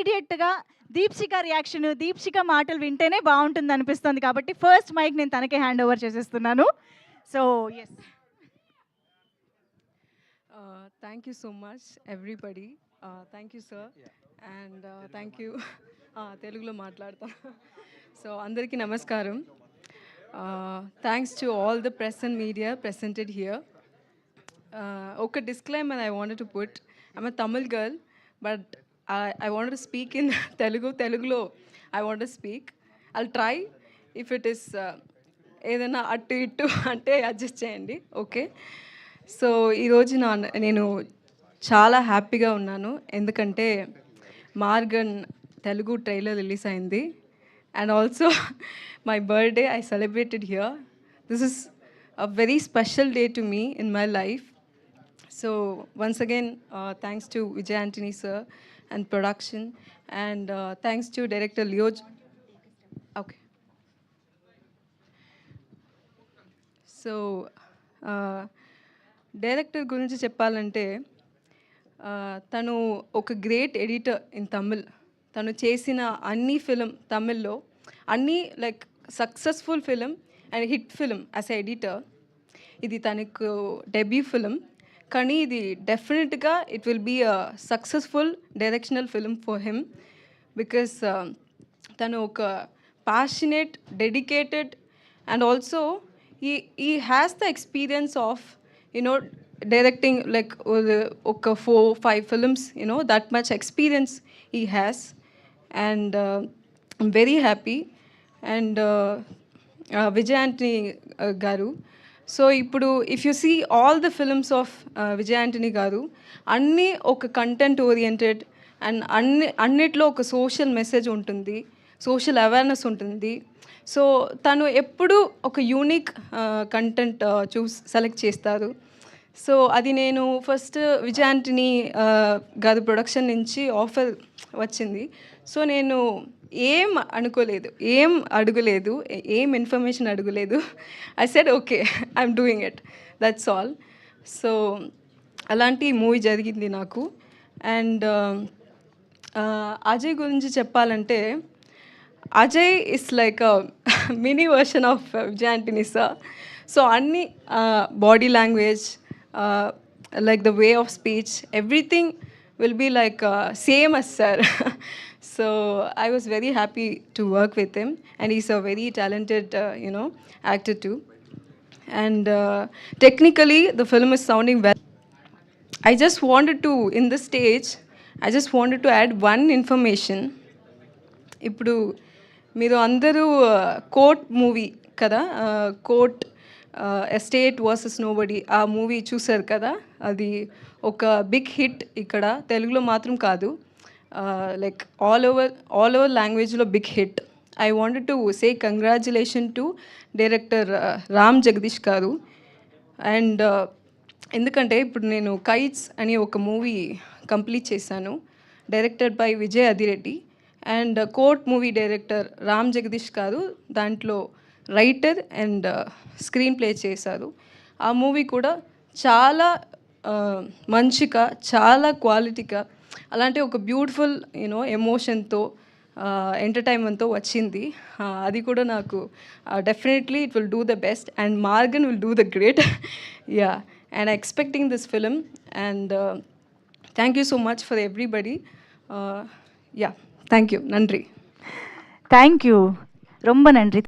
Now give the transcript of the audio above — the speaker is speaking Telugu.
ఇమ్మీడియట్‌గా దీప్షిక రియాక్షన్, దీప్షిక మాటలు వింటేనే బావుంటుంది అనిపిస్తుంది కాబట్టి ఫస్ట్ మైక్ నేను తనకే హ్యాండ్ ఓవర్ చేసేస్తున్నాను. So yes. Thank you so much, everybody. Thank you, sir. And thank you. Telugulo మాట్లాడతా. So అందరికీ నమస్కారం. Thanks to all the press and media presented here. Okay, disclaimer I wanted to put. I'm a Tamil girl, but I wanted to speak in Telugulo I want to speak. I'll try. If it is ఏదైనా అటు ఇటు అంటే అడ్జస్ట్ చేయండి, ఓకే? సో ఈరోజు నేను చాలా హ్యాపీగా ఉన్నాను, ఎందుకంటే మార్గన్ తెలుగు ట్రైలర్ రిలీజ్ అయింది. And also my birthday I celebrated here. This is a very special day to me in my life. So once again thanks to Vijay Antony sir and production, and thanks to director Leo. Okay, so director గురించి చెప్పాలంటే తను ఒక గ్రేట్ ఎడిటర్ ఇన్ తమిళ్. తను చేసిన అన్ని ఫిలిం తమిళ్లో అన్నీ like successful film and hit film as a editor. ఇది తనకు డెబ్యూ ఫిలిం, కానీ ఇది డెఫినెట్గా it will be a successful directional film for him, because తను ఒక passionate, dedicated, and also he has the experience of, you know, directing like okay 4-5 films, you know, that much experience he has. And I'm very happy. And Vijay Antony garu, so ipudu if you see all the films of Vijay Antony garu, anni oka content oriented and annitlo oka social message untundi, social awareness untundi. So తను ఎప్పుడు ఒక యూనిక్ కంటెంట్ సెలెక్ట్ చేస్తారు. సో అది నేను ఫస్ట్ విజయ్ ఆంటనీ గారి ప్రొడక్షన్ నుంచి ఆఫర్ వచ్చింది. సో నేను ఏం అడగలేదు, ఏం ఇన్ఫర్మేషన్ అడగలేదు. I said okay, I'm doing it, that's all. So అలాంటి మూవీ జరిగింది నాకు. అండ్ అజయ్ గురించి చెప్పాలంటే, Ajay is like a mini version of Vijay Antony sir. So any body language, like the way of speech, everything will be like same as sir. So I was very happy to work with him, and he's a very talented actor too. And technically the film is sounding well. I just wanted to, in this stage, I just wanted to add one information. ఇప్పుడు మీరు అందరూ కోర్ట్ మూవీ కదా, కోర్ట్ ఎస్టేట్ వర్సెస్ నోబడీ, ఆ మూవీ చూసారు కదా. అది ఒక బిగ్ హిట్ ఇక్కడ తెలుగులో మాత్రం కాదు, లైక్ ఆల్ ఓవర్ లాంగ్వేజ్లో big hit. I wanted to say congratulation to director Ram Jagadeesh garu. And ఎందుకంటే ఇప్పుడు నేను కైట్స్ అని ఒక మూవీ కంప్లీట్ చేశాను, directed by Vijay Adireddy. And court movie director Ram Jagadeesh garu దాంట్లో రైటర్ అండ్ స్క్రీన్ ప్లే చేశారు. ఆ మూవీ కూడా చాలా మంచిగా, చాలా క్వాలిటీగా, అలాంటి ఒక బ్యూటిఫుల్ ఎమోషన్తో, ఎంటర్టైన్మెంట్తో వచ్చింది. అది కూడా నాకు definitely it will do the best, and Maargan will do the great. Yeah, and expecting this film. And thank you so much for everybody. Yeah, thank you, நன்றி. தேங்க்யூ, ரொம்ப நன்றி.